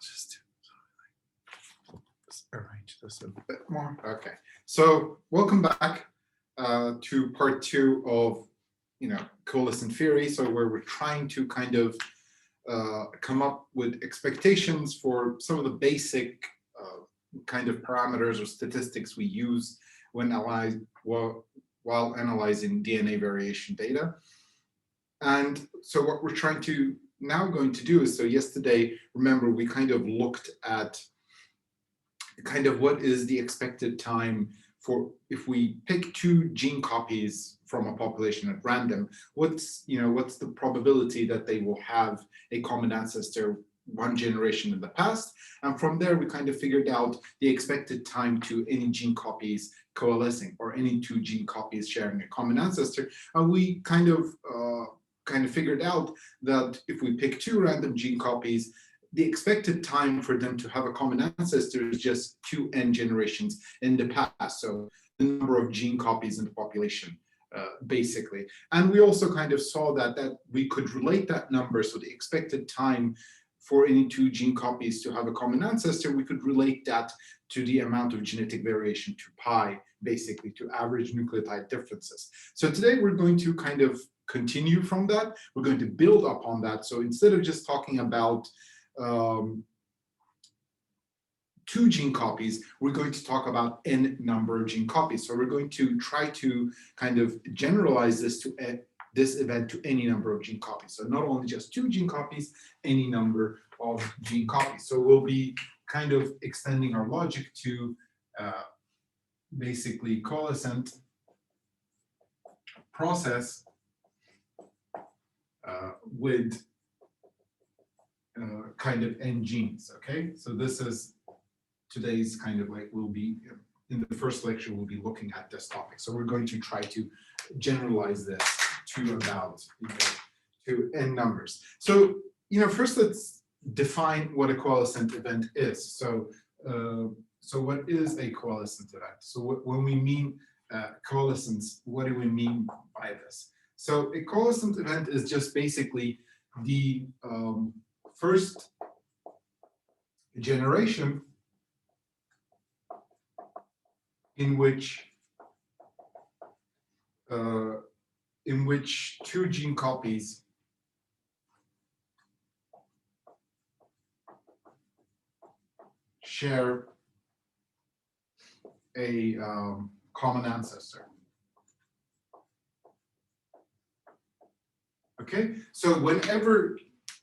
just arrange this a bit more. Okay, so welcome back to part 2 of coalescent theory. So where we're trying to kind of come up with expectations for some of the basic kind of parameters or statistics we use when while analyzing DNA variation data. And so what we're trying to now going to do is, so yesterday, remember, we kind of looked at kind of what is the expected time for if we pick 2 gene copies from a population at random, what's the probability that they will have a common ancestor 1 generation in the past. And from there, we kind of figured out the expected time to any gene copies coalescing or any 2 gene copies sharing a common ancestor. And we kind of figured out that if we pick 2 random gene copies, the expected time for them to have a common ancestor is just 2n generations in the past. So the number of gene copies in the population, basically. And we also kind of saw that we could relate that number. So the expected time for any 2 gene copies to have a common ancestor, we could relate that to the amount of genetic variation, to pi, basically to average nucleotide differences. So today we're going to kind of continue from that. We're going to build upon that. So instead of just talking about 2 gene copies, we're going to talk about n number of gene copies. So we're going to try to kind of generalize this to this event to any number of gene copies. So not only just 2 gene copies, any number of gene copies. So we'll be kind of extending our logic to basically coalescent process with kind of n genes, okay? So this is today's kind of like, we'll be, in the first lecture, we'll be looking at this topic. So we're going to try to generalize this to about, to n numbers. So, first let's define what a coalescent event is. So, so what is a coalescent event? So when we mean coalescence, what do we mean by this? So a coalescent event is just basically the first generation in which 2 gene copies share a common ancestor. Okay, so whenever,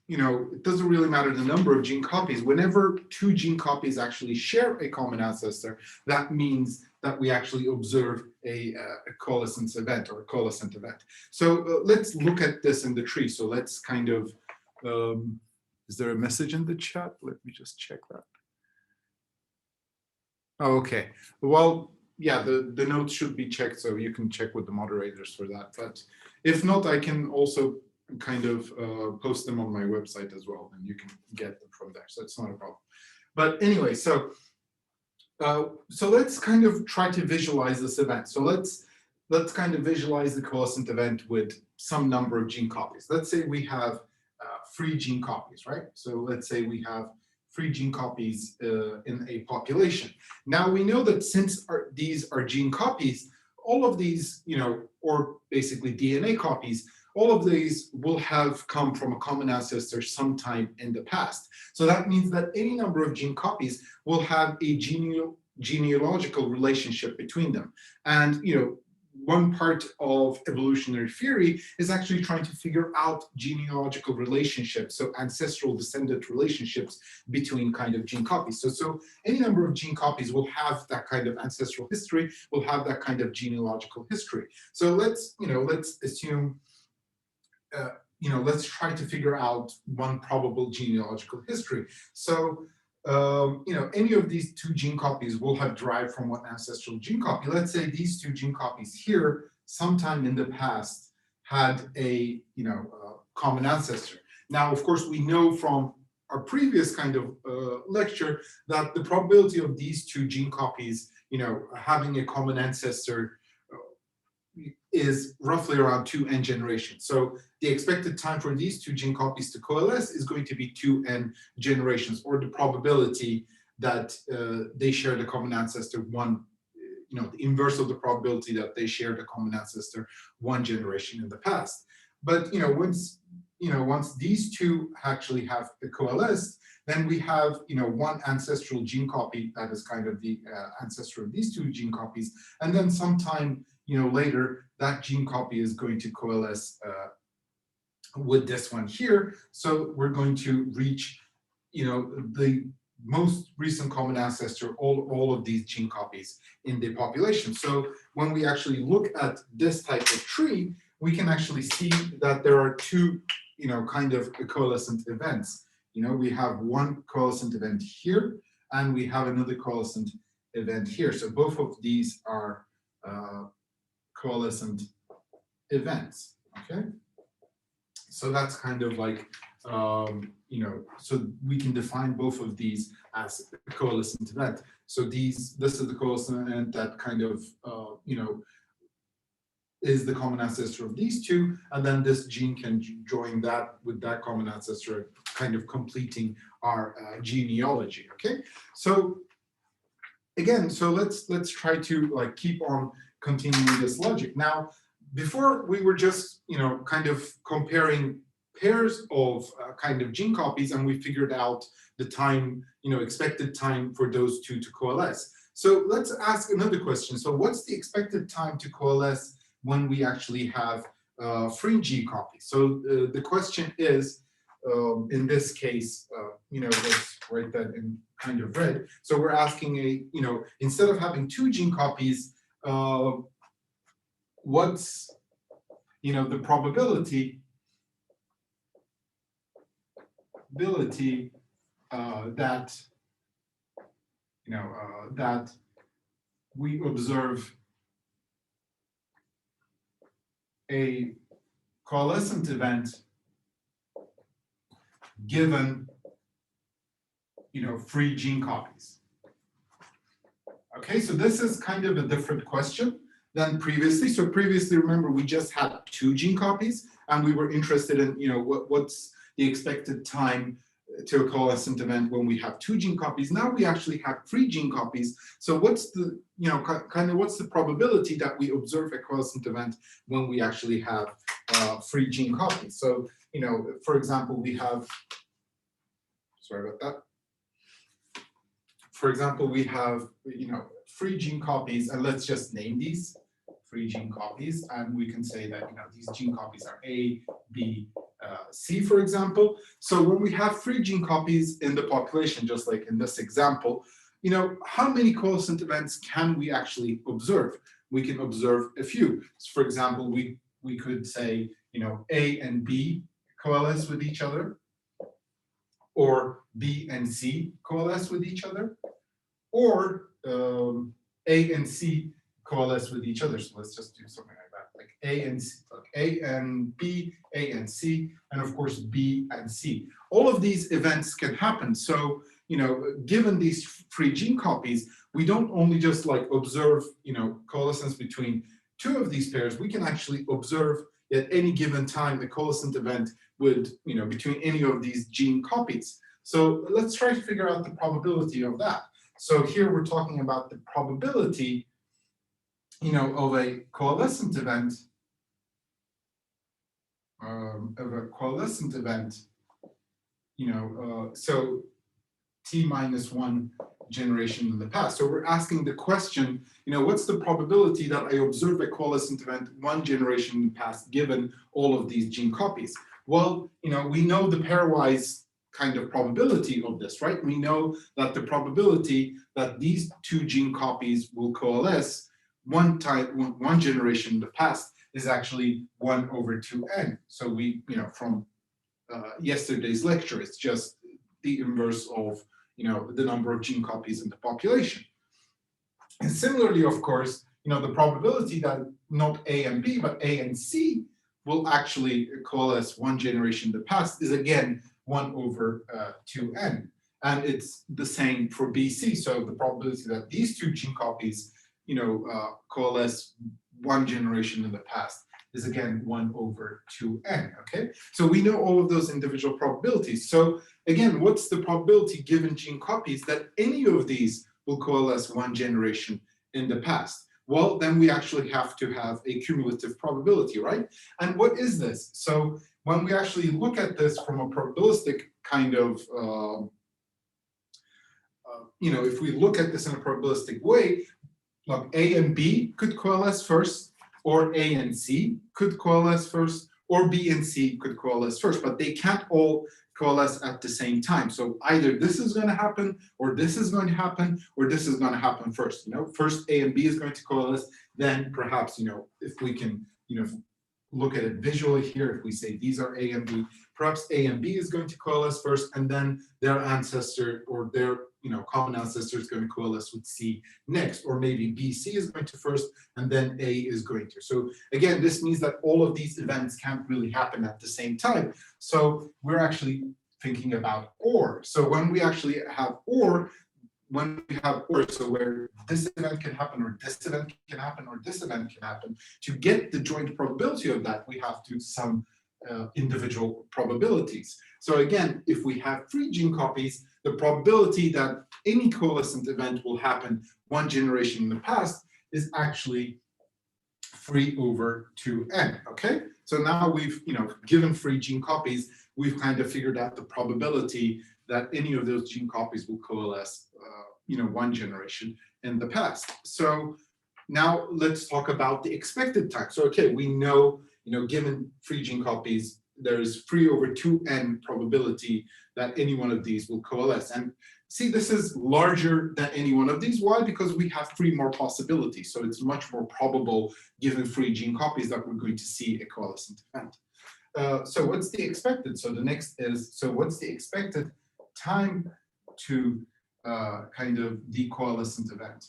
it doesn't really matter the number of gene copies, whenever 2 gene copies actually share a common ancestor, that means that we actually observe a coalescence event or a coalescent event. So let's look at this in the tree. So let's kind of, is there a message in the chat? Let me just check that. Oh, okay, well, yeah, the notes should be checked, so you can check with the moderators for that. But if not, I can also kind of post them on my website as well, and you can get them from there. So it's not a problem. But anyway, so let's kind of try to visualize this event. So let's kind of visualize the coalescent event with some number of gene copies. Let's say we have 3 gene copies, right? So let's say we have 3 gene copies in a population. Now we know that since these are gene copies, all of these, or basically DNA copies, all of these will have come from a common ancestor sometime in the past. So that means that any number of gene copies will have a genealogical relationship between them. And, one part of evolutionary theory is actually trying to figure out genealogical relationships, so ancestral descendant relationships between kind of gene copies. So any number of gene copies will have that kind of ancestral history, will have that kind of genealogical history. So let's assume, let's try to figure out one probable genealogical history. So any of these 2 gene copies will have derived from one ancestral gene copy. Let's say these 2 gene copies here, sometime in the past, had a common ancestor. Now, of course, we know from our previous kind of lecture that the probability of these 2 gene copies, having a common ancestor is roughly around 2n generations. So the expected time for these two gene copies to coalesce is going to be 2n generations, or the probability that they share the common ancestor the inverse of the probability that they shared a common ancestor one generation in the past. But once these two actually have coalesced, then we have one ancestral gene copy that is kind of the ancestor of these two gene copies, and then sometime later that gene copy is going to coalesce with this one here. So we're going to reach the most recent common ancestor, all of these gene copies in the population. So when we actually look at this type of tree, we can actually see that there are two, kind of coalescent events. We have one coalescent event here, and we have another coalescent event here. So both of these are coalescent events, okay? So that's kind of like, so we can define both of these as a coalescent event. So this is the coalescent event that kind of, is the common ancestor of these two, and then this gene can join that with that common ancestor, kind of completing our genealogy, okay? So again, so let's try to keep on continuing this logic. Now, before we were just, kind of comparing pairs of kind of gene copies, and we figured out the time, expected time for those two to coalesce. So let's ask another question. So what's the expected time to coalesce when we actually have free gene copies? So the question is, in this case, let's write that in kind of red. So we're asking instead of having two gene copies, what's the probability that that we observe a coalescent event given free gene copies. Okay, so this is kind of a different question than previously. So previously, remember, we just had two gene copies, and we were interested in what's the expected time to a coalescent event when we have two gene copies. Now we actually have three gene copies. So what's the what's the probability that we observe a coalescent event when we actually have free gene copies? So for example, we have, sorry about that. For example, we have free gene copies, and let's just name these free gene copies, and we can say that these gene copies are A, B, C, for example. So when we have free gene copies in the population, just like in this example, how many coalescent events can we actually observe? We can observe a few. So for example, we could say A and B coalesce with each other, or B and C coalesce with each other, or A and C coalesce with each other. So let's just do something like that, like A and C, like A and B, A and C, and of course B and C. All of these events can happen. So given these free gene copies, we don't only just observe coalescence between two of these pairs. We can actually observe at any given time a coalescent event with between any of these gene copies. So let's try to figure out the probability of that. So here we're talking about the probability of a coalescent event, so T minus one generation in the past. So we're asking the question, what's the probability that I observe a coalescent event one generation in the past given all of these gene copies? Well, we know the pairwise kind of probability of this, right? We know that the probability that these two gene copies will coalesce one generation in the past is actually 1/2n. So we, from yesterday's lecture, it's just the inverse of the number of gene copies in the population. And similarly, of course, the probability that not A and B, but A and C will actually coalesce one generation in the past is again 1/2n. And it's the same for BC. So the probability that these two gene copies, coalesce one generation in the past is again 1 over 2n, okay? So we know all of those individual probabilities. So again, what's the probability given gene copies that any of these will coalesce one generation in the past? Well, then we actually have to have a cumulative probability, right? And what is this? So when we actually look at this from a probabilistic kind of, if we look at this in a probabilistic way, look, A and B could coalesce first, or A and C could coalesce first, or B and C could coalesce first, but they can't all coalesce at the same time. So either this is going to happen, or this is going to happen, or this is going to happen first. First A and B is going to coalesce, then perhaps, if we can, look at it visually here, if we say these are A and B, perhaps A and B is going to coalesce first, and then their ancestor or their common ancestor is going to coalesce with C next, or maybe BC is going to first, and then A is going to. So again, this means that all of these events can't really happen at the same time. So we're actually thinking about OR. So when we actually have OR, so where this event can happen, or this event can happen, or this event can happen, to get the joint probability of that, we have to sum individual probabilities. So again, if we have 3 gene copies, the probability that any coalescent event will happen one generation in the past is actually 3 over 2n, okay? So now we've, given 3 gene copies, we've kind of figured out the probability that any of those gene copies will coalesce, one generation in the past. So now let's talk about the expected time. So, okay, we know, given 3 gene copies, there's 3 over 2n probability that any one of these will coalesce. And see, this is larger than any one of these. Why? Because we have 3 more possibilities. So it's much more probable, given 3 gene copies, that we're going to see a coalescent event. So what's the expected? So the next is, so what's the expected time to kind of the coalescent event?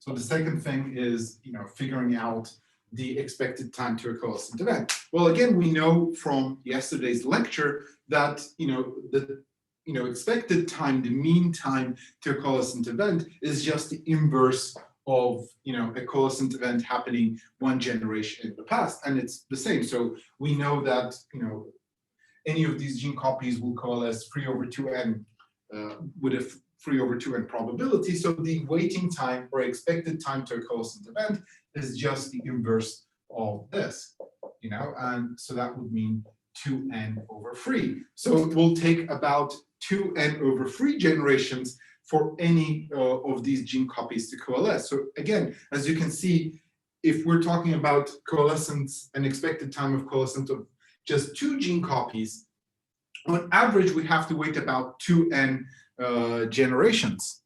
So the second thing is, figuring out the expected time to a coalescent event. Well, again, we know from yesterday's lecture that, the expected time, the mean time to a coalescent event is just the inverse of, a coalescent event happening one generation in the past, and it's the same. So we know that, any of these gene copies will coalesce 3 over 2n with a 3 over 2n probability. So the waiting time or expected time to a coalescent event is just the inverse of this, and so that would mean 2n over 3. So it will take about 2n over 3 generations for any of these gene copies to coalesce. So again, as you can see, if we're talking about coalescence, an expected time of coalescence of just 2 gene copies, on average, we have to wait about 2n generations.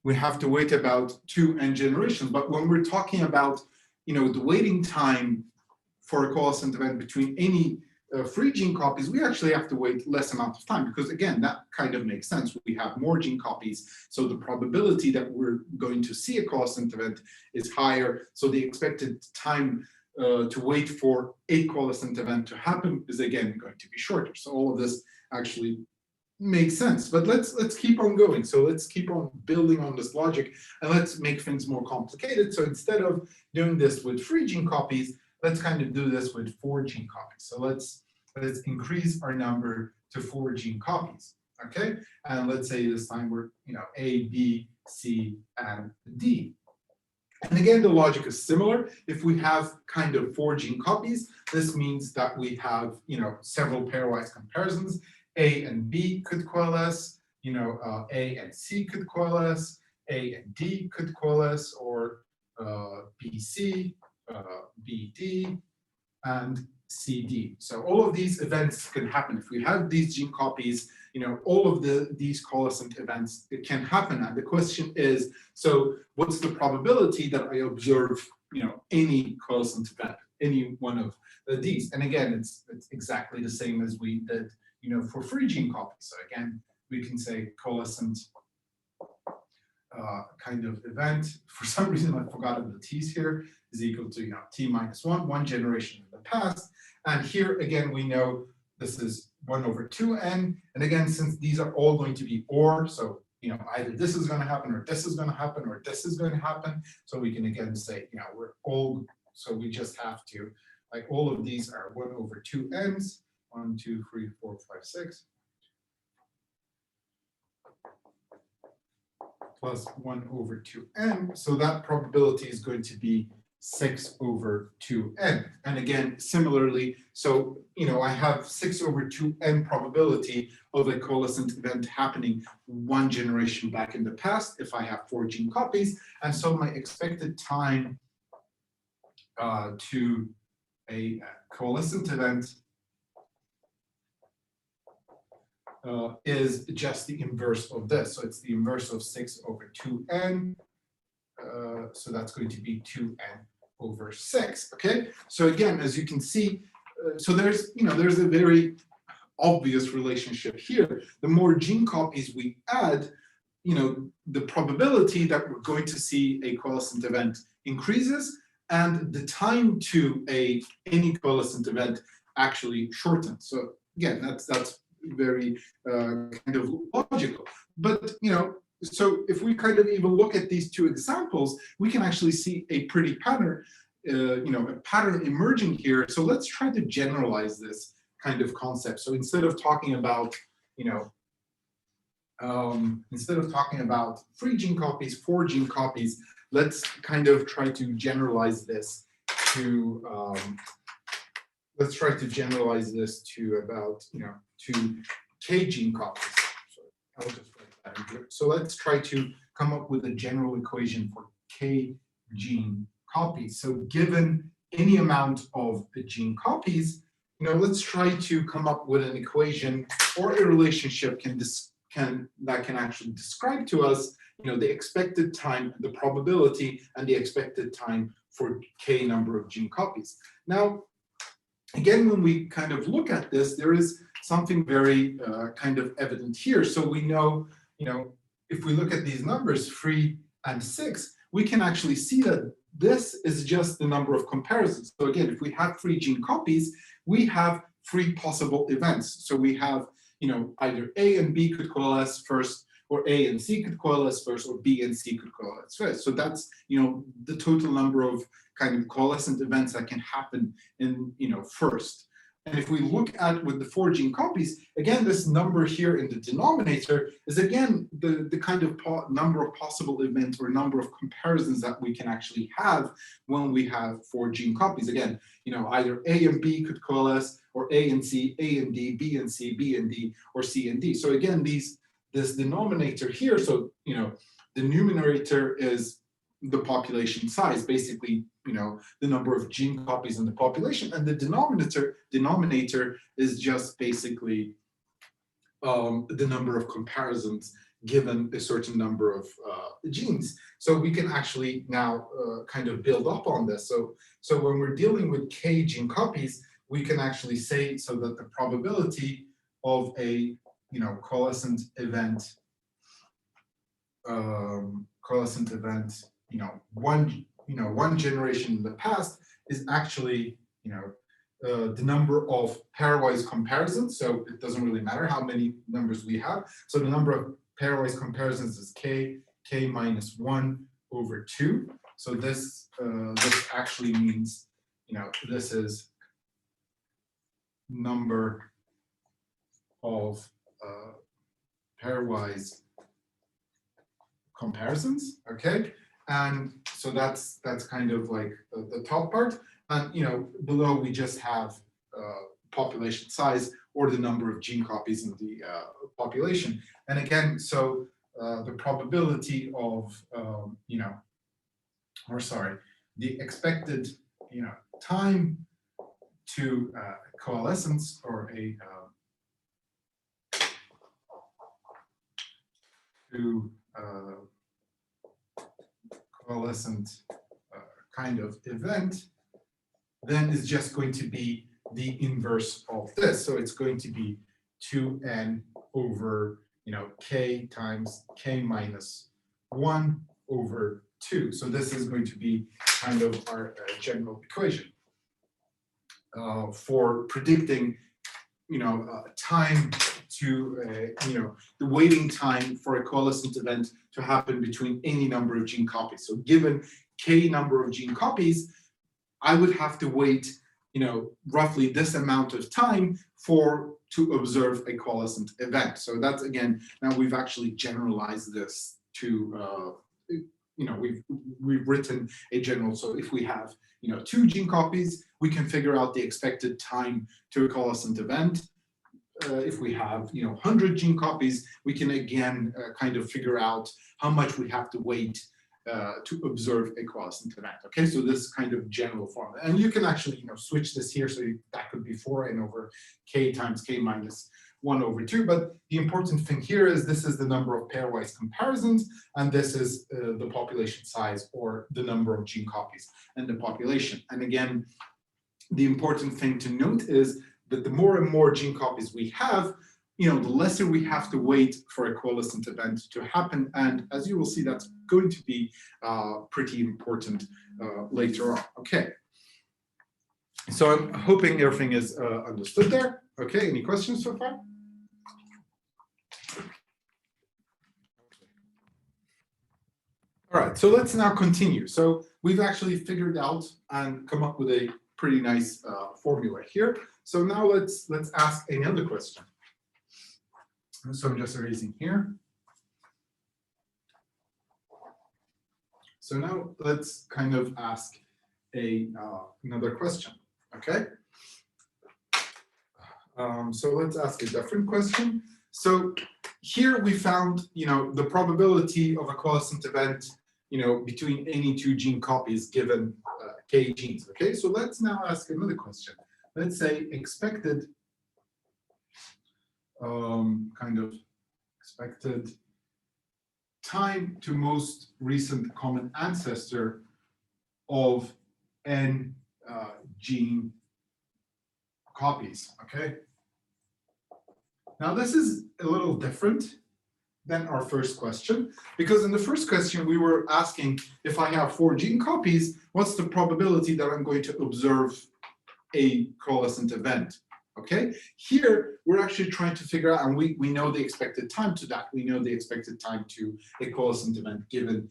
We have to wait about 2n generations. But when we're talking about, the waiting time for a coalescent event between any 3 gene copies, we actually have to wait less amount of time, because again, that kind of makes sense. We have more gene copies, so the probability that we're going to see a coalescent event is higher. So the expected time to wait for a coalescent event to happen is again going to be shorter. So all of this actually makes sense. But let's keep on going. So let's keep on building on this logic, and let's make things more complicated. So instead of doing this with 3 gene copies, let's kind of do this with 4 gene copies. So let's increase our number to 4 gene copies. Okay, and let's say this time we're A, B, C, and D. And again, the logic is similar. If we have kind of 4 gene copies, this means that we have several pairwise comparisons. A and B could coalesce, A and C could coalesce, A and D could coalesce, or BC, BD, and CD. So all of these events can happen. If we have these gene copies, all of these coalescent events, it can happen. And the question is, so what's the probability that I observe, any coalescent event, any one of these? And again, it's exactly the same as we did, for 3 gene copies. So again, we can say coalescent kind of event. For some reason, I've forgotten the t's here, is equal to t minus 1 generation in the past. And here again, we know this is 1 over 2n. And again, since these are all going to be OR, so you know, either this is going to happen, or this is going to happen, or this is going to happen. So we can again say, you know, so we just have to, like, all of these are 1/2n's, 1, 2, 3, 4, 5, 6, plus 1/2n. So that probability is going to be 6/2n. And again, similarly, so, you know, I have 6/2n probability of a coalescent event happening 1 generation back in the past if I have 4 gene copies. And so my expected time to a coalescent event is just the inverse of this. So it's the inverse of 6/2n. So that's going to be 2n/6. Okay. So again, as you can see, so there's, you know, there's a very obvious relationship here. The more gene copies we add, you know, the probability that we're going to see a coalescent event increases, and the time to any coalescent event actually shortens. So again, that's very kind of logical. But, you know, so if we kind of even look at these two examples, we can actually see a pretty pattern, you know, a pattern emerging here. So let's try to generalize this kind of concept. So instead of talking about, you know, instead of talking about 3 gene copies, 4 gene copies, let's kind of try to generalize this to, about, you know, to k gene copies. So I'll just write that in here. So let's try to come up with a general equation for k gene copies. So given any amount of gene copies, you know, let's try to come up with an equation or a relationship that can actually describe to us, you know, the expected time, the probability, and the expected time for k number of gene copies. Now, again, when we kind of look at this, there is something very kind of evident here. So we know, you know, if we look at these numbers, 3 and 6, we can actually see that this is just the number of comparisons. So again, if we have 3 gene copies, we have 3 possible events. So we have, you know, either A and B could coalesce first, or A and C could coalesce first, or B and C could coalesce first. So that's, you know, the total number of kind of coalescent events that can happen in, you know, first. And if we look at with the 4 gene copies, again, this number here in the denominator is again the kind of number of possible events or number of comparisons that we can actually have when we have 4 gene copies. Again, you know, either A and B could coalesce, or A and C, A and D, B and C, B and D, or C and D. So again, this denominator here, so, you know, the numerator is the population size, basically, you know, the number of gene copies in the population, and the denominator is just basically the number of comparisons given a certain number of genes. So we can actually now kind of build up on this. So when we're dealing with k gene copies, we can actually say so that the probability of a, you know, coalescent event, you know, one generation in the past is actually, you know, the number of pairwise comparisons. So it doesn't really matter how many numbers we have. So the number of pairwise comparisons is k minus 1/2. So this actually means, you know, this is number of pairwise comparisons. Okay. And so that's kind of like the top part. And, you know, below we just have population size, or the number of gene copies in the population. And again, so the probability of, you know, or sorry, the expected, you know, time to coalescence, or a coalescent kind of event, then is just going to be the inverse of this. So it's going to be 2n over, you know, k times k minus 1/2. So this is going to be kind of our general equation for predicting, you know, time to, the waiting time for a coalescent event to happen between any number of gene copies. So given K number of gene copies, I would have to wait, roughly this amount of time to observe a coalescent event. So that's, again, now we've actually generalized this to, we've written a general. So if we have, 2 gene copies, we can figure out the expected time to a coalescent event. If we have, 100 gene copies, we can again kind of figure out how much we have to wait to observe a coalescent event. Okay, so this kind of general formula, and you can actually, switch this here. So that could be 4n over k times k minus 1 over 2. But the important thing here is this is the number of pairwise comparisons, and this is the population size, or the number of gene copies and the population. And again, the important thing to note is that the more and more gene copies we have, the lesser we have to wait for a coalescent event to happen. And as you will see, that's going to be pretty important later on. Okay. So I'm hoping everything is understood there. Okay, any questions so far? All right, so let's now continue. So we've actually figured out and come up with a pretty nice formula here. So now let's ask another question. So I'm just erasing here. So now let's kind of ask another question, okay? So let's ask a different question. So here we found, the probability of a coalescent event, between any 2 gene copies given k genes, okay? So let's now ask another question. Let's say expected expected time to most recent common ancestor of n gene copies, okay? Now this is a little different than our first question, because in the first question we were asking, if I have 4 gene copies, what's the probability that I'm going to observe a coalescent event? Okay, here we're actually trying to figure out, and we know the expected time to that. We know the expected time to a coalescent event given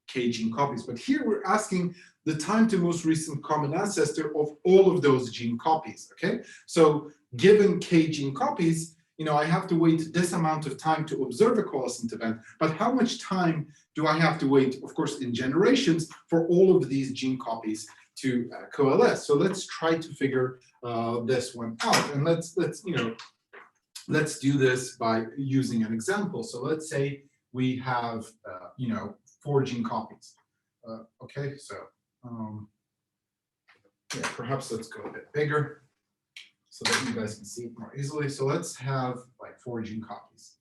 k gene copies. But here we're asking the time to most recent common ancestor of all of those gene copies. Okay, so given k gene copies, I have to wait this amount of time to observe a coalescent event. But how much time do I have to wait, of course, in generations for all of these gene copies to coalesce? So let's try to figure this one out, and let's do this by using an example. So let's say we have 4 gene copies. Okay, so yeah, perhaps let's go a bit bigger so that you guys can see it more easily. So let's have like 4 gene copies.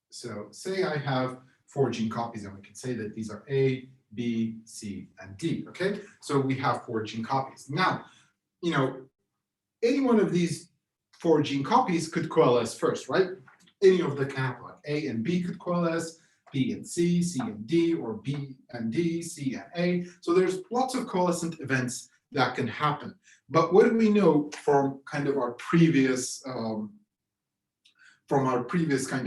So say I have 4 gene copies, and we can say that these are A, B, C, and D, okay? So we have 4 gene copies. Now, any one of these 4 gene copies could coalesce first, right? Any of the kind of like A and B could coalesce, B and C, C and D, or B and D, C and A. So there's lots of coalescent events that can happen. But what do we know from kind of our previous kind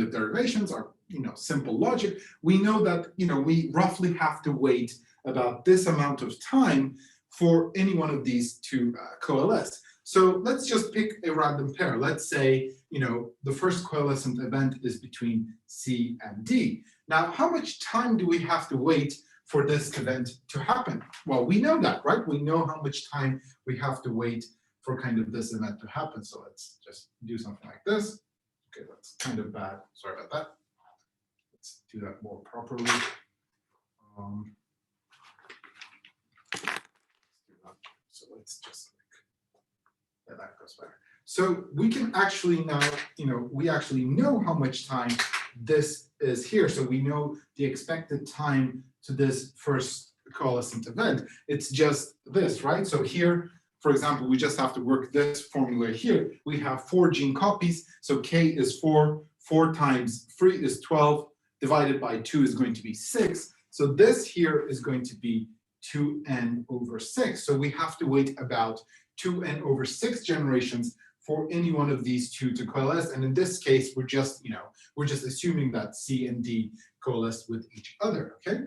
of derivations, our simple logic? We know that we roughly have to wait about this amount of time for any one of these to coalesce. So let's just pick a random pair. Let's say the first coalescent event is between C and D. Now, how much time do we have to wait for this event to happen? Well, we know that, right? We know how much time we have to wait for kind of this event to happen. So let's just do something like this. Okay, that's kind of bad. Sorry about that. Let's do that more properly. So let's just yeah, that goes better. So we can actually now, we actually know how much time this is here. So we know the expected time to this first coalescent event. It's just this, right? So here, for example, we just have to work this formula here. We have 4 gene copies. So K is 4. 4 times 3 is 12. Divided by 2 is going to be 6. So this here is going to be 2n over 6. So we have to wait about 2n over 6 generations for any one of these two to coalesce. And in this case, we're just assuming that C and D coalesce with each other, okay?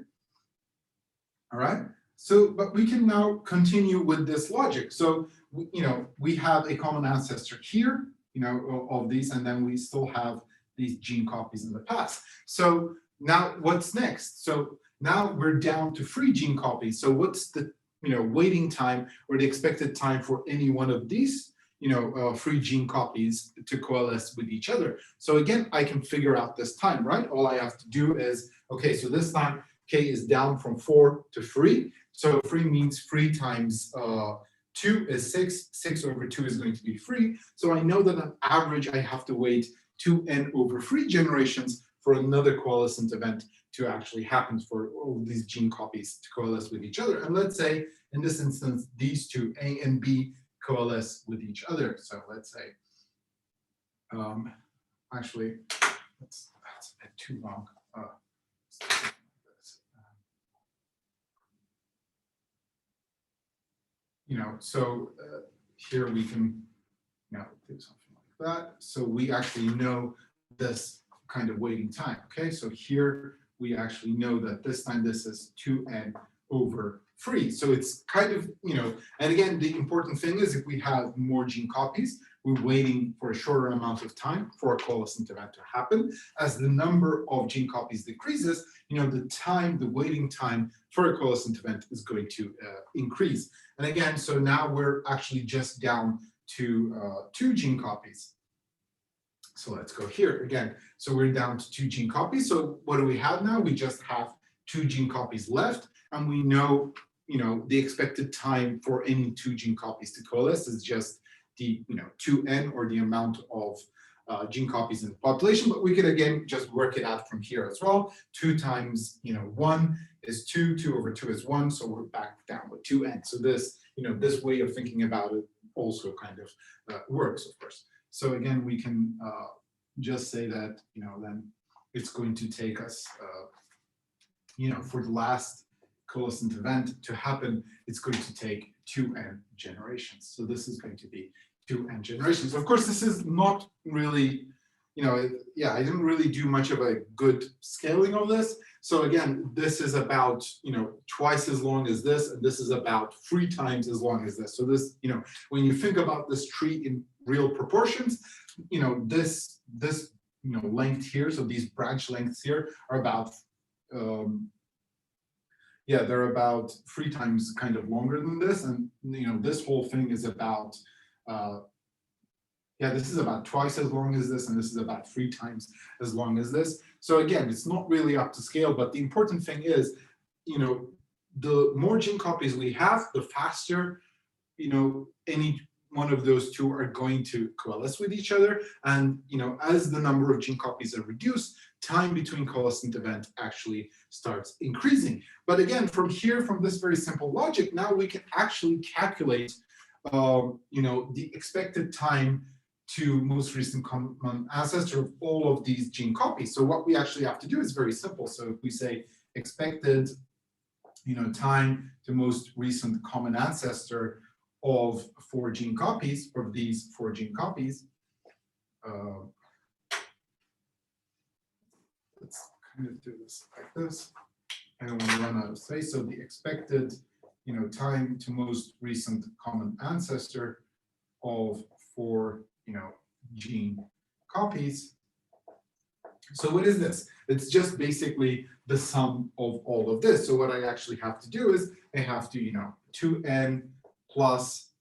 All right, so, but we can now continue with this logic. So, we have a common ancestor here, of these, and then we still have these gene copies in the past. So now what's next? So now we're down to 3 gene copies. So what's the, waiting time or the expected time for any one of these, 3 gene copies to coalesce with each other? So again, I can figure out this time, right? All I have to do is, okay, so this time K is down from 4 to 3. So 3 means 3 times 2 is 6. 6 over 2 is going to be 3. So I know that on average, I have to wait 2n over 3 generations for another coalescent event to actually happen for all these gene copies to coalesce with each other. And let's say, in this instance, these two, A and B, coalesce with each other. So let's say, actually, that's a bit too long. So here we can now do something like that. So we actually know this kind of waiting time. Okay, so here we actually know that this time this is 2n over 3. So it's kind of, and again, the important thing is if we have more gene copies, we're waiting for a shorter amount of time for a coalescent event to happen. As the number of gene copies decreases, the waiting time for a coalescent event is going to increase. And again, so now we're actually just down to 2 gene copies. So let's go here again. So we're down to 2 gene copies. So what do we have now? We just have 2 gene copies left, and we know, the expected time for any 2 gene copies to coalesce is just the, 2n, or the amount of gene copies in the population. But we could again just work it out from here as well. 2 times 1 is 2. 2 over 2 is 1. So we're back down with 2n. So this, this way of thinking about it also kind of works, of course. So again, we can just say that, then it's going to take us, for the last coalescent event to happen, it's going to take 2n generations. So this is going to be 2n generations. Of course, this is not really, I didn't really do much of a good scaling of this. So again, this is about, twice as long as this, and this is about 3 times as long as this. So this, when you think about this tree in real proportions, this length here, so these branch lengths here are about, they're about 3 times kind of longer than this. And, this whole thing is about, this is about twice as long as this, and this is about 3 times as long as this. So again, it's not really up to scale, but the important thing is, the more gene copies we have, the faster, any one of those 2 are going to coalesce with each other. And, as the number of gene copies are reduced, time between coalescent event actually starts increasing. But again, from here, from this very simple logic, now we can actually calculate, the expected time to most recent common ancestor of all of these gene copies. So what we actually have to do is very simple. So if we say expected, time to most recent common ancestor of 4 gene copies, of these 4 gene copies, let's kind of do this like this. I don't want to run out of space. So the expected, time to most recent common ancestor of 4, gene copies. So what is this? It's just basically the sum of all of this. So what I actually have to do is I have to, 2n plus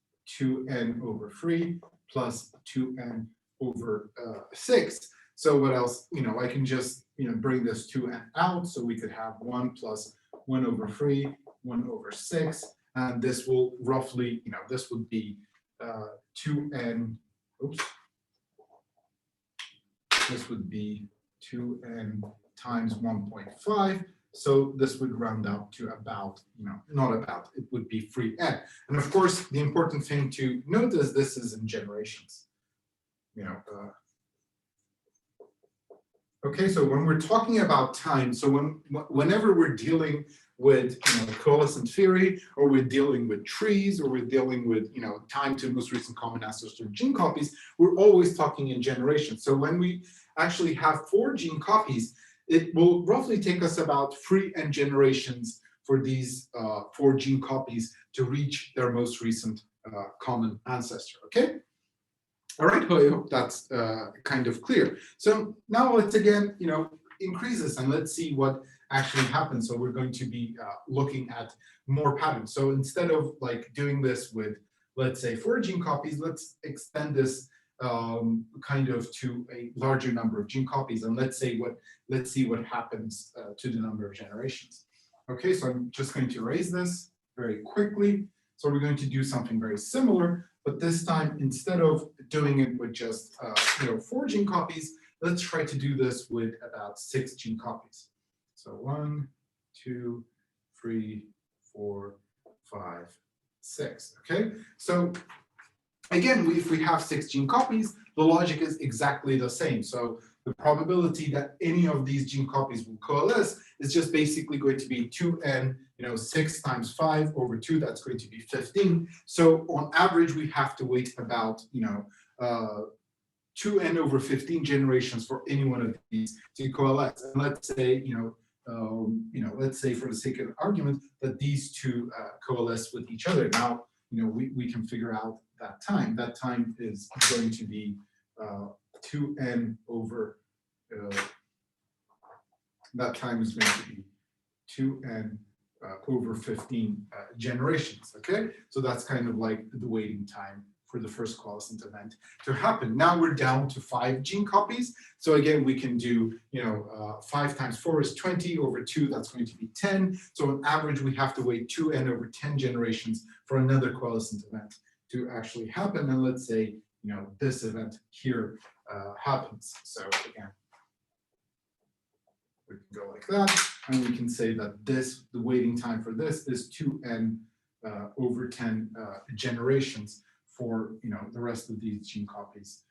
2n over 3 plus 2n over 6. So what else? I can just, bring this 2n out. So we could have 1 plus 1 over 3, 1 over 6. And this will roughly, this would be 2n, oops. This would be 2n times 1.5. So this would round up to about, not about, it would be 3n. And of course, the important thing to note is this is in generations. Okay, so when we're talking about time, so whenever we're dealing with coalescent theory, or we're dealing with trees, or we're dealing with time to most recent common ancestor gene copies, we're always talking in generations. So when we actually have 4 gene copies, it will roughly take us about 3 n generations for these 4 gene copies to reach their most recent common ancestor. Okay. All right, I hope that's kind of clear. So now let's again, increase this and let's see what actually happens. So we're going to be looking at more patterns. So instead of like doing this with, let's say, 4 gene copies, let's extend this kind of to a larger number of gene copies, and let's see what happens to the number of generations. Okay, so I'm just going to erase this very quickly. So we're going to do something very similar, but this time, instead of doing it with just 4 gene copies, let's try to do this with about 6 gene copies. So 1, 2, 3, 4, 5, 6. Okay, so again, if we have 6 gene copies, the logic is exactly the same. So the probability that any of these gene copies will coalesce is just basically going to be 2n, 6 times 5 over 2, that's going to be 15. So on average, we have to wait about, 2n over 15 generations for any one of these to coalesce. And let's say, let's say for the sake of argument that these 2 coalesce with each other. Now, we can figure out that time. That time is going to be 2n over, that time is going to be 2n over 15 generations, okay? So that's kind of like the waiting time for the first coalescent event to happen. Now we're down to 5 gene copies. So again, we can do, 5 times 4 is 20 over 2, that's going to be 10. So on average, we have to wait 2n over 10 generations for another coalescent event to actually happen. And let's say, this event here happens. So again, we can go like that, and we can say that the waiting time for this is 2n over 10 generations for the rest of these gene copies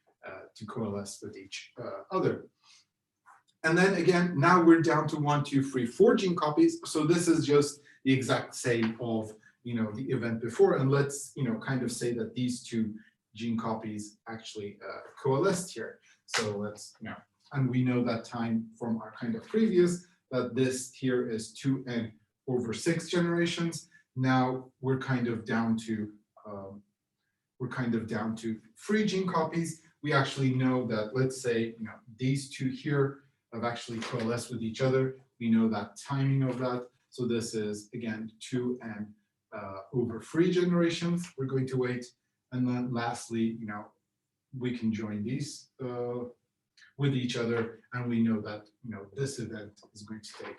to coalesce with each other. And then again, now we're down to 1, 2, 3, 4 gene copies. So this is just the exact same of the event before, and let's kind of say that these 2 gene copies actually coalesced here. So let's and we know that time from our kind of previous that this here is 2n over 6 generations. Now we're kind of down to 3 gene copies. We actually know that, let's say, these 2 here have actually coalesced with each other. We know that timing of that. So this is again 2n over 3 generations. We're going to wait, and then lastly, we can join these with each other, and we know that this event is going to take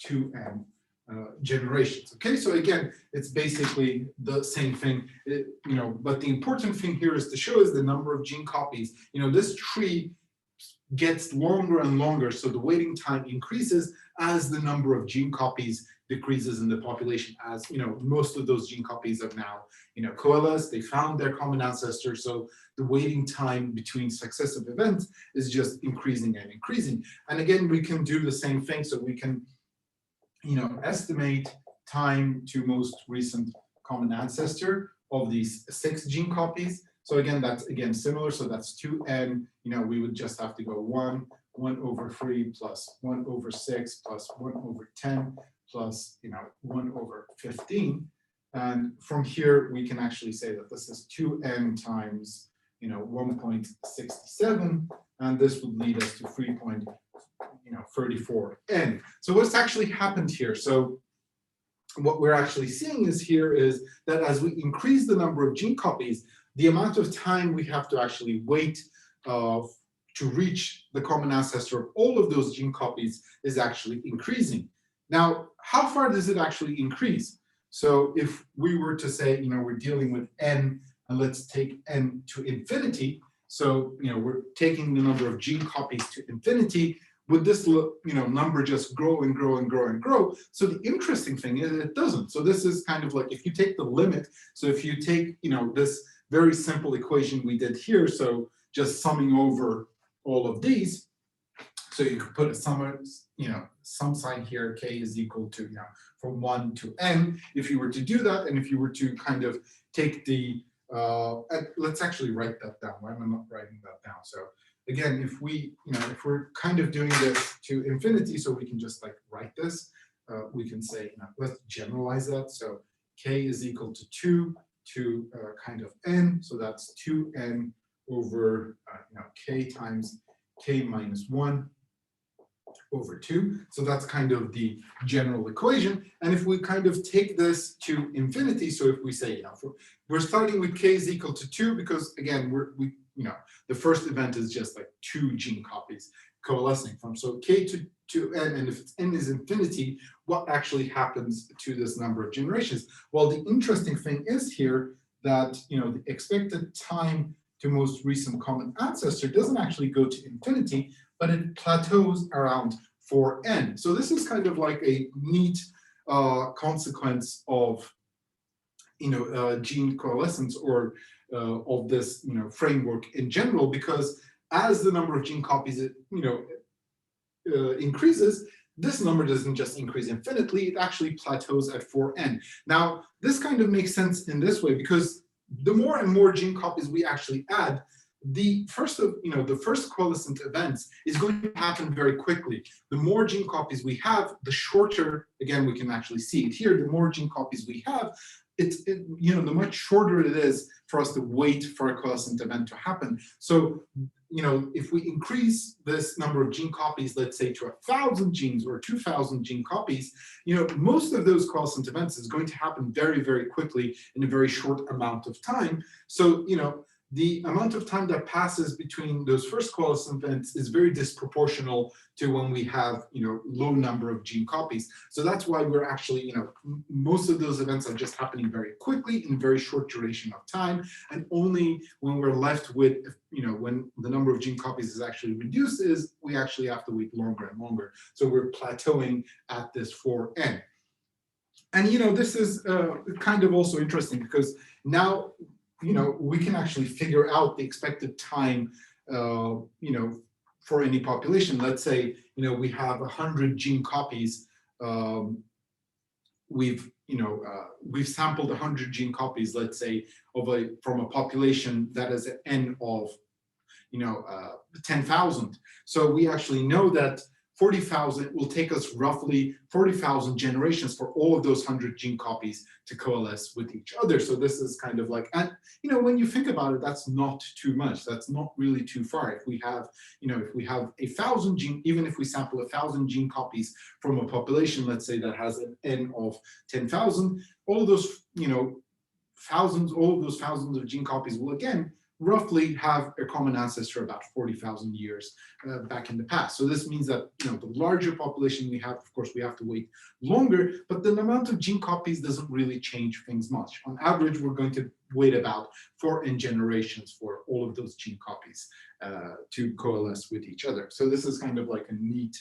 2n generations. Okay, so again, it's basically the same thing, but the important thing here is to show is the number of gene copies. This tree gets longer and longer, so the waiting time increases as the number of gene copies decreases in the population, as most of those gene copies have now coalesced, they found their common ancestor, so the waiting time between successive events is just increasing and increasing. And again, we can do the same thing, so we can estimate time to most recent common ancestor of these 6 gene copies. So again, that's similar, so that's 2n, we would just have to go 1 over 3 plus 1 over 6 plus 1 over 10 plus 1 over 15. And from here, we can actually say that this is 2n times 1.67, and this would lead us to 3.34n. So what's actually happened here? So what we're actually seeing is that as we increase the number of gene copies, the amount of time we have to actually wait to reach the common ancestor of all of those gene copies is actually increasing. Now, how far does it actually increase? So if we were to say, we're dealing with n, and let's take n to infinity, so we're taking the number of gene copies to infinity, would this number just grow and grow and grow and grow? So the interesting thing is it doesn't. So this is kind of like if you take the limit, so if you take this very simple equation we did here, so just summing over all of these, so you could put a sum, some sign here, k is equal to, from 1 to n. If you were to do that, and if you were to kind of take the, let's actually write that down. Why am I not writing that down? So again, if we're kind of doing this to infinity, so we can just like write this, we can say, let's generalize that. So k is equal to 2 to kind of n. So that's 2n over k times k minus 1 over 2. So that's kind of the general equation. And if we kind of take this to infinity, so if we say, we're starting with k is equal to 2, because again, the first event is just like 2 gene copies coalescing from. So k to n, and if n is infinity, what actually happens to this number of generations? Well, the interesting thing is here that the expected time to most recent common ancestor doesn't actually go to infinity, but it plateaus around 4n. So this is kind of like a neat consequence of gene coalescence, or of this framework in general, because as the number of gene copies increases, this number doesn't just increase infinitely, it actually plateaus at 4n. Now, this kind of makes sense in this way, because the more and more gene copies we actually add, the first coalescent events is going to happen very quickly. The more gene copies we have, the shorter, again, we can actually see it here, the more gene copies we have, the much shorter it is for us to wait for a coalescent event to happen. So, if we increase this number of gene copies, let's say to 1,000 genes or 2,000 gene copies, most of those coalescent events is going to happen very, very quickly in a very short amount of time. So, the amount of time that passes between those first coalescent events is very disproportional to when we have, low number of gene copies. So that's why we're actually, most of those events are just happening very quickly in a very short duration of time. And only when we're left with, when the number of gene copies is actually reduced, is we actually have to wait longer and longer. So we're plateauing at this 4n. And, this is kind of also interesting, because now, we can actually figure out the expected time, for any population. Let's say, we have 100 gene copies. We've sampled 100 gene copies, let's say, from a population that is an n of, 10,000. So we actually know that 40,000 will take us roughly 40,000 generations for all of those 100 gene copies to coalesce with each other. So this is kind of like, and when you think about it, that's not too much. That's not really too far. If we have, if we have 1,000 gene, even if we sample 1,000 gene copies from a population, let's say that has an n of 10,000, all of those, all of those thousands of gene copies will again roughly have a common ancestor about 40,000 years back in the past. So this means that the larger population we have, of course, we have to wait longer, but the amount of gene copies doesn't really change things much. On average, we're going to wait about 4n generations for all of those gene copies to coalesce with each other. So this is kind of like a neat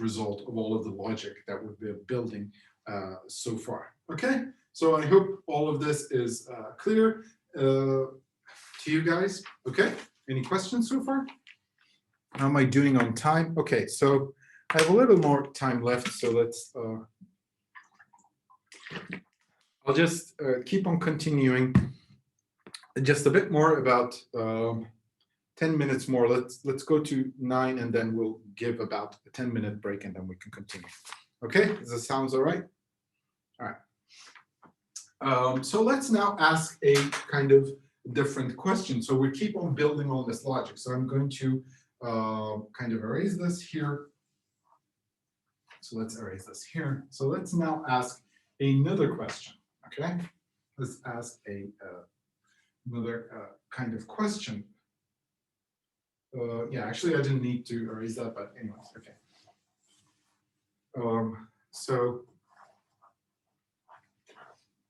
result of all of the logic that we've been building so far. Okay, so I hope all of this is clear to you guys. Okay, any questions so far? How am I doing on time? Okay, so I have a little more time left, so let's I'll just keep on continuing just a bit more, about 10 minutes more. Let's go to 9, and then we'll give about a 10-minute break, and then we can continue. Okay, does that sound all right? All right. So let's now ask a kind of different question. So we keep on building on this logic. So I'm going to kind of erase this here. So let's erase this here. So let's now ask another question. Okay, let's ask another kind of question. Yeah, actually, I didn't need to erase that, but anyways, okay.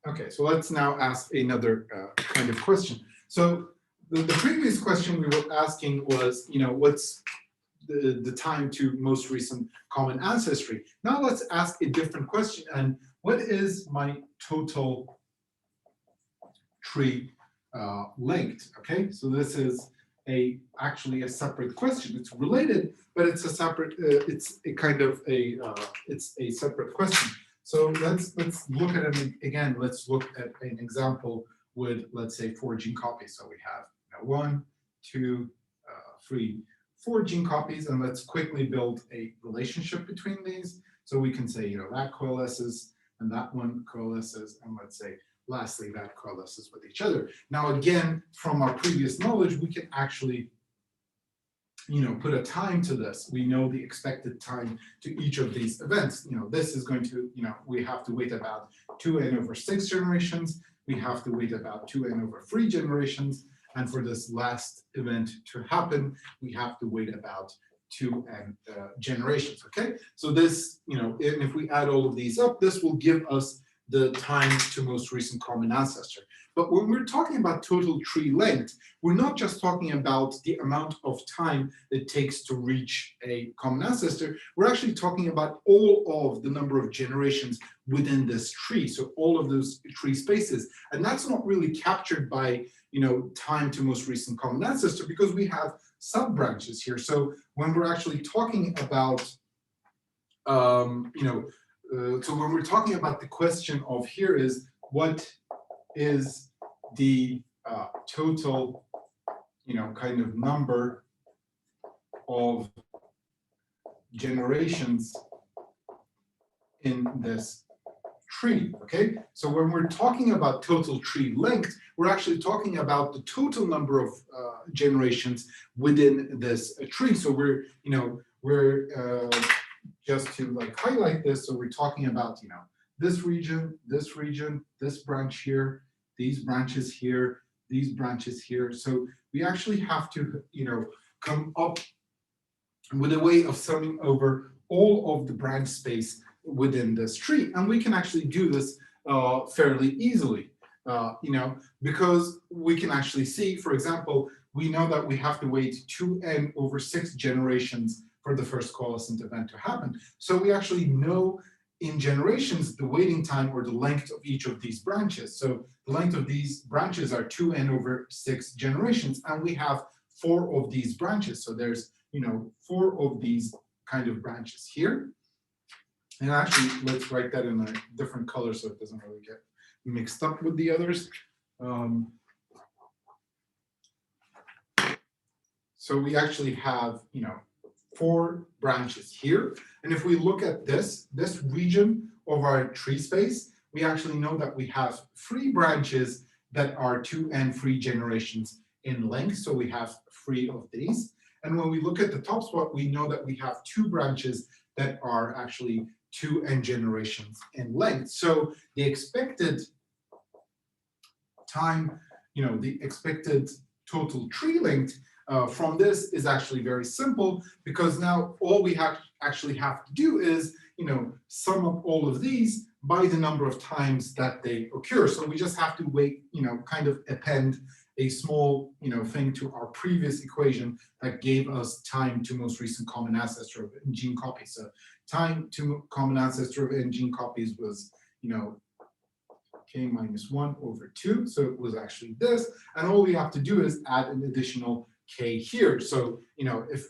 Okay, so let's now ask another kind of question. So the previous question we were asking was, what's the time to most recent common ancestry? Now let's ask a different question. And what is my total tree length? Okay, so this is actually a separate question. It's related, but it's a separate. It's a kind of a it's a separate question. So let's look at it again. Let's look at an example with, let's say, 4 gene copies. So we have 1, 2, 3, 4 gene copies, and let's quickly build a relationship between these. So we can say, that coalesces and that one coalesces, and let's say lastly that coalesces with each other. Now again, from our previous knowledge, we can actually put a time to this. We know the expected time to each of these events. This is going to, we have to wait about 2n/6 generations. We have to wait about 2n/3 generations. And for this last event to happen, we have to wait about 2n generations, okay? So this, if we add all of these up, this will give us the time to most recent common ancestor. But when we're talking about total tree length, we're not just talking about the amount of time it takes to reach a common ancestor. We're actually talking about all of the number of generations within this tree, so all of those tree spaces. And that's not really captured by time to most recent common ancestor, because we have sub-branches here. So when we're actually talking about, so when we're talking about the question of here is, what is the total, kind of number of generations in this tree, okay? So when we're talking about total tree length, we're actually talking about the total number of generations within this tree. So we're, just to highlight this, so we're talking about, this region, this branch here, these branches here, these branches here. So we actually have to, come up with a way of summing over all of the branch space within this tree. And we can actually do this fairly easily, because we can actually see, for example, we know that we have to wait 2n/6 generations for the first coalescent event to happen. So we actually know in generations the waiting time or the length of each of these branches. So the length of these branches are 2n/6 generations, and we have 4 of these branches. So there's 4 of these kind of branches here. And actually, let's write that in a different color so it doesn't really get mixed up with the others. So we actually have 4 branches here. And if we look at this region of our tree space, we actually know that we have 3 branches that are 2n/3 generations in length. So we have 3 of these. And when we look at the top spot, we know that we have 2 branches that are actually 2n generations in length. So the expected time, the expected total tree length from this is actually very simple, because now all we actually have to do is, sum up all of these by the number of times that they occur. So we just have to wait, kind of append a small, thing to our previous equation that gave us time to most recent common ancestor of n gene copies. So time to common ancestor of n gene copies was, k minus 1/2. So it was actually this. And all we have to do is add an additional k here. So, if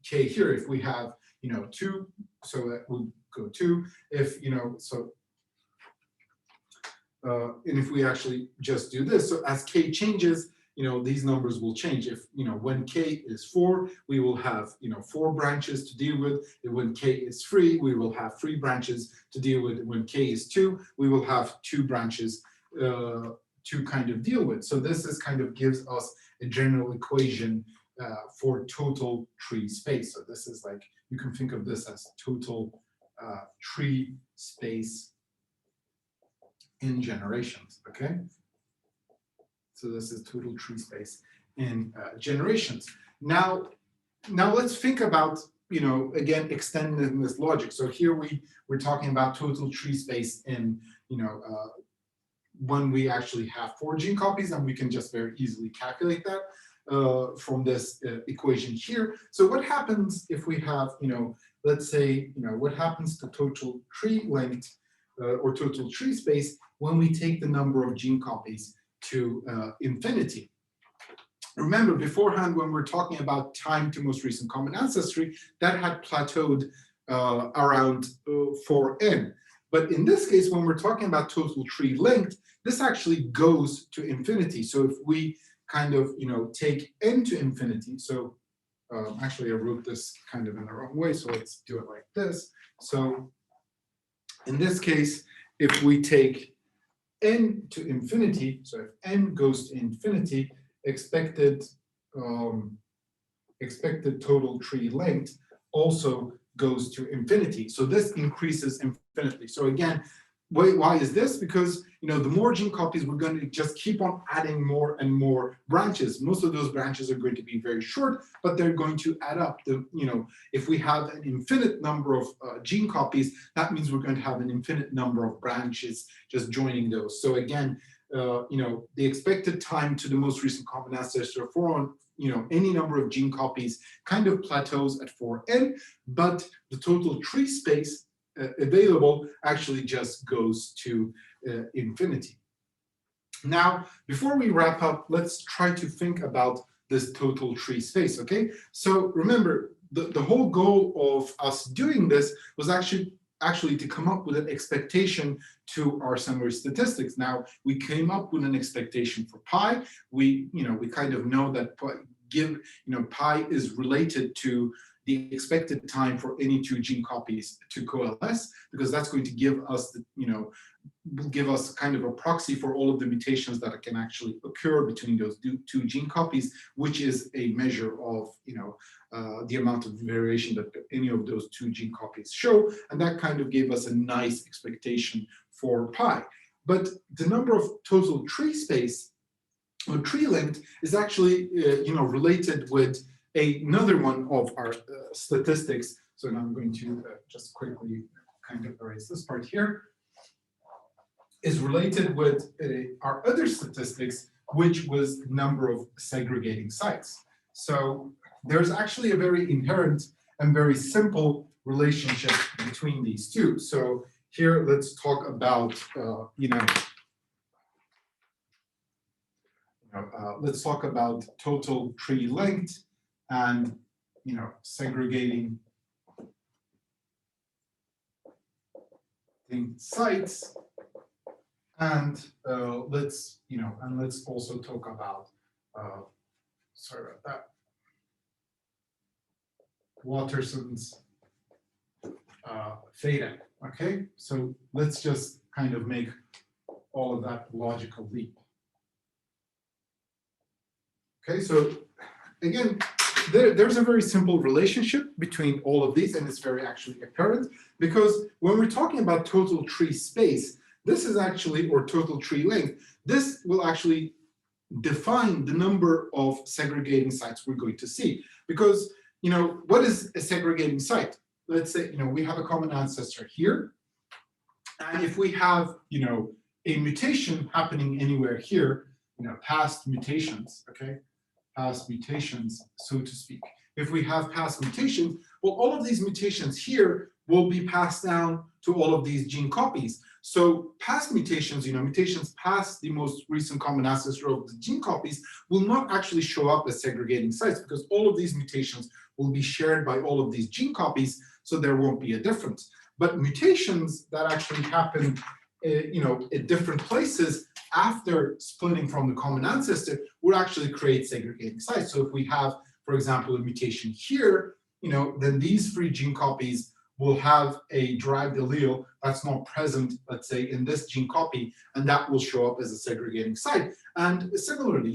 k here, if we have, 2, so that would go 2. If, and if we actually just do this, so as k changes, these numbers will change. If, when k is 4, we will have, 4 branches to deal with. And when k is 3, we will have 3 branches to deal with. When k is 2, we will have 2 branches to kind of deal with. So this is kind of gives us a general equation for total tree space. So this is like, you can think of this as total tree space in generations, okay? So this is total tree space in generations. Now let's think about, again, extending this logic. So here we're talking about total tree space in, when we actually have 4 gene copies, and we can just very easily calculate that from this equation here. So what happens if we have, let's say, what happens to total tree length or total tree space when we take the number of gene copies to infinity? remember beforehand when we're talking about time to most recent common ancestry, that had plateaued around 4n. But in this case, when we're talking about total tree length, this actually goes to infinity. So if we kind of, take n to infinity, so actually I wrote this kind of in the wrong way, so let's do it like this. So in this case, if we take n to infinity, so if n goes to infinity, expected total tree length also goes to infinity. So this increases infinitely. So again, why is this? Because the more gene copies, we're going to just keep on adding more and more branches. Most of those branches are going to be very short, but they're going to add up. If we have an infinite number of gene copies, that means we're going to have an infinite number of branches just joining those. So again, the expected time to the most recent common ancestor for any number of gene copies kind of plateaus at 4n, but the total tree space available actually just goes to infinity. Now, before we wrap up, let's try to think about this total tree space, okay? So remember, the whole goal of us doing this was actually to come up with an expectation to our summary statistics. Now, we came up with an expectation for pi. We kind of know that pi is related to the expected time for any two gene copies to coalesce, because that's going to give us give us kind of a proxy for all of the mutations that can actually occur between those two gene copies, which is a measure of the amount of variation that any of those two gene copies show, and that kind of gave us a nice expectation for pi. But the number of total tree space or tree length is actually related with another one of our statistics. So now I'm going to just quickly kind of erase this part here, is related with our other statistics, which was the number of segregating sites. So there's actually a very inherent and very simple relationship between these two. So here, let's talk about, let's talk about total tree length and segregating sites, and let's also talk about sorry about that, Watterson's theta. Okay, so let's just kind of make all of that logical leap. Okay, so again, there's a very simple relationship between all of these, and it's very actually apparent, because when we're talking about total tree space, this is actually, or total tree length, this will actually define the number of segregating sites we're going to see. Because, what is a segregating site? Let's say, we have a common ancestor here, and if we have, a mutation happening anywhere here, past mutations, okay? Past mutations, so to speak. If we have past mutations, well, all of these mutations here will be passed down to all of these gene copies. So past mutations, mutations past the most recent common ancestor of the gene copies will not actually show up as segregating sites, because all of these mutations will be shared by all of these gene copies, so there won't be a difference. But mutations that actually happen, at different places after splitting from the common ancestor would actually create segregating sites. So if we have, for example, a mutation here, then these three gene copies will have a derived allele that's not present, let's say, in this gene copy, and that will show up as a segregating site. And similarly,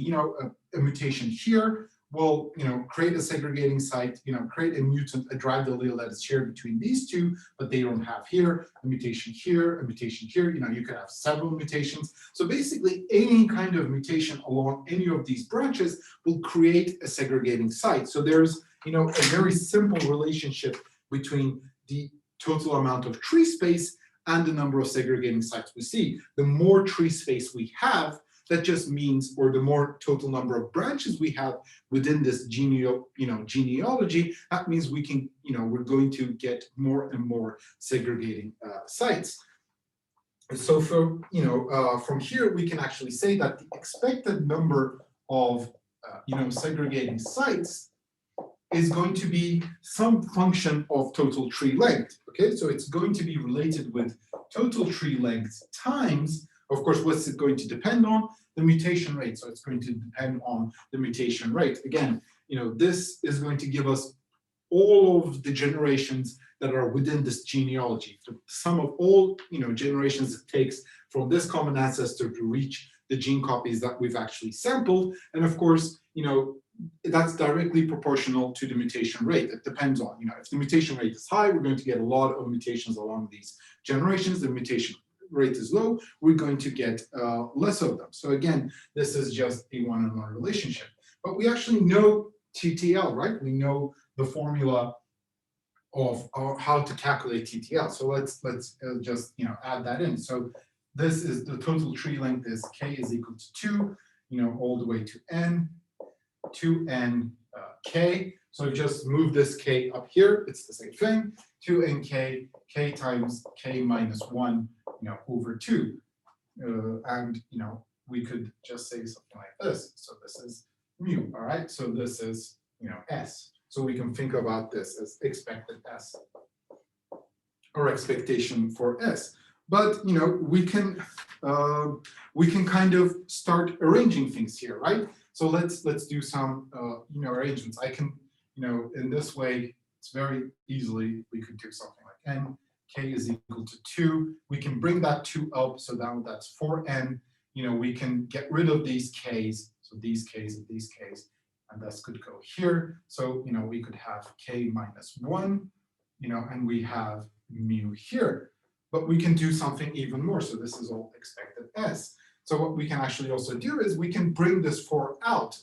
a mutation here will, create a segregating site, create a mutant, a derived allele that is shared between these two, but they don't have here, a mutation here, a mutation here, you could have several mutations. So basically, any kind of mutation along any of these branches will create a segregating site. So there's, a very simple relationship between the total amount of tree space and the number of segregating sites we see. The more tree space we have, that just means, or the more total number of branches we have within this genealogy, that means we can, we're going to get more and more segregating sites. So for, from here, we can actually say that the expected number of segregating sites is going to be some function of total tree length. Okay, so it's going to be related with total tree length times, of course, what's it going to depend on? The mutation rate. So it's going to depend on the mutation rate. Again, this is going to give us all of the generations that are within this genealogy. The sum of all generations it takes from this common ancestor to reach the gene copies that we've actually sampled. And of course, that's directly proportional to the mutation rate. It depends on, if the mutation rate is high, we're going to get a lot of mutations along these generations. The mutation rate is low, we're going to get less of them. So again, this is just a one-on-one relationship. But we actually know TTL, right? We know the formula of how to calculate TTL. So let's just add that in. So this is the total tree length is k is equal to 2, all the way to n, 2n k. So just move this k up here. It's the same thing. 2n k times k minus 1, over 2. And we could just say something like this. So this is mu. All right. So this is s. So we can think about this as expected s, or expectation for s. But we can kind of start arranging things here, right? So let's do some arrangements. I can in this way, it's very easily we could do something like n k is equal to 2. We can bring that 2 up, so that's 4n. We can get rid of these k's, so these k's and these k's, and this could go here. So we could have k minus 1, and we have mu here. But we can do something even more. So this is all expected s. So what we can actually also do is we can bring this 4 out.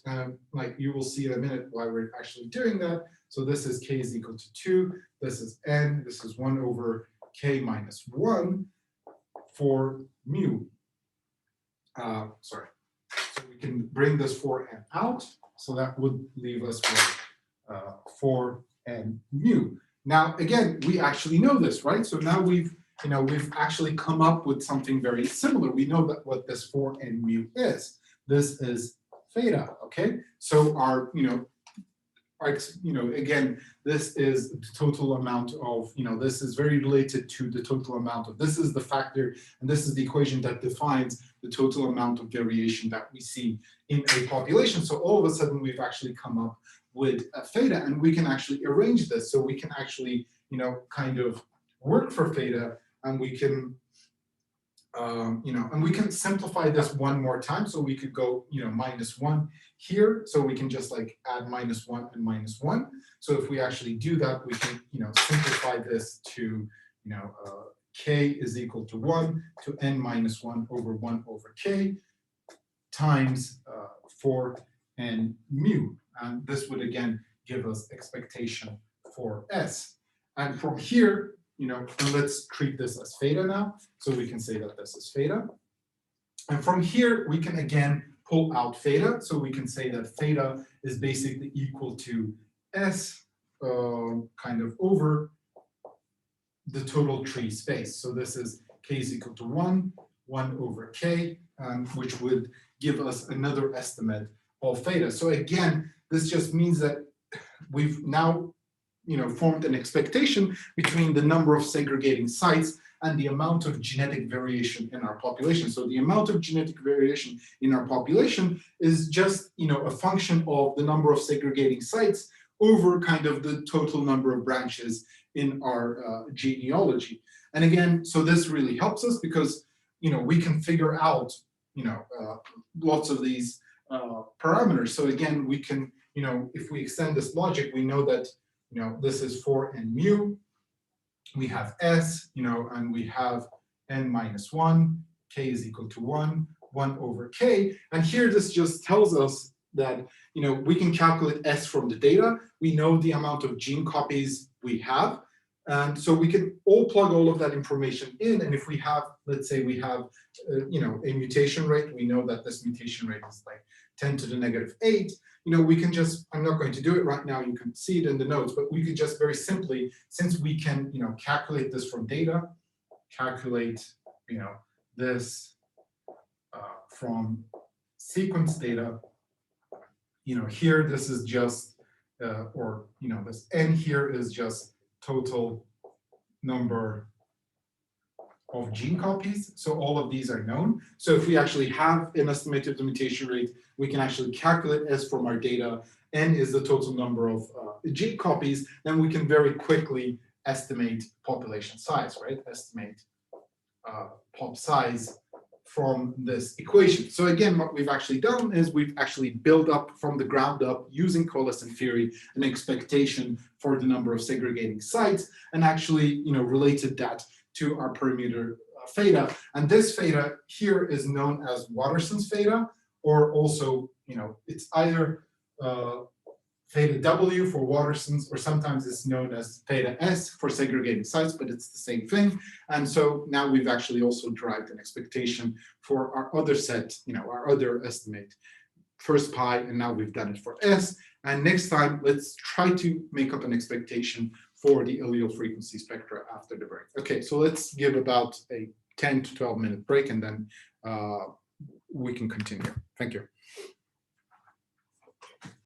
Like you will see in a minute why we're actually doing that. So this is k is equal to 2. This is n. This is 1 over k minus 1 for mu. Sorry. So we can bring this 4n out. So that would leave us with 4n mu. Now, again, we actually know this, right? So now we've actually come up with something very similar. We know that what this 4n mu is. This is theta, okay? So our, again, this is the total amount of, this is very related to the total amount of, this is the factor, and this is the equation that defines the total amount of variation that we see in a population. So all of a sudden, we've actually come up with a theta, and we can actually arrange this. So we can actually, kind of work for theta, and we can, and we can simplify this one more time. So we could go, minus 1 here. So we can just like add minus 1 and minus 1. So if we actually do that, we can, simplify this to, k is equal to 1 to n minus 1 over 1 over k times 4n mu. And this would again give us expectation for s. And from here, and let's treat this as theta now. So we can say that this is theta. And from here, we can again pull out theta. So we can say that theta is basically equal to s kind of over the total tree space. So this is k is equal to 1 over k, which would give us another estimate of theta. So again, this just means that we've now formed an expectation between the number of segregating sites and the amount of genetic variation in our population. So the amount of genetic variation in our population is just a function of the number of segregating sites over kind of the total number of branches in our genealogy. And again, so this really helps us because we can figure out lots of these parameters. So again, we can if we extend this logic, we know that this is 4n mu. We have s, and we have n minus 1. K is equal to 1 over k. And here this just tells us that we can calculate s from the data. We know the amount of gene copies we have. And so we can all plug all of that information in. And if we have, let's say we have, a mutation rate, we know that this mutation rate is like 10 to the negative 8. We can just, I'm not going to do it right now, you can see it in the notes, but we could just very simply, since we can, calculate this from data, calculate, this from sequence data, here this is just, this n here is just total number of gene copies. So all of these are known. So if we actually have an estimated implementation rate, we can actually calculate S from our data. N is the total number of gene copies. Then we can very quickly estimate population size, right? Estimate pop size from this equation. So again, what we've actually done is we've actually built up from the ground up using coalescent theory an expectation for the number of segregating sites, and actually related that to our parameter theta. And this theta here is known as Watterson's theta, or also it's either theta W for Watterson's, or sometimes it's known as theta S for segregating sites, but it's the same thing. And so now we've actually also derived an expectation for our other set, our other estimate, first pi, and now we've done it for S. And next time, let's try to make up an expectation for the allele frequency spectra after the break. Okay, so let's give about a 10 to 12 minute break, and then we can continue. Thank you.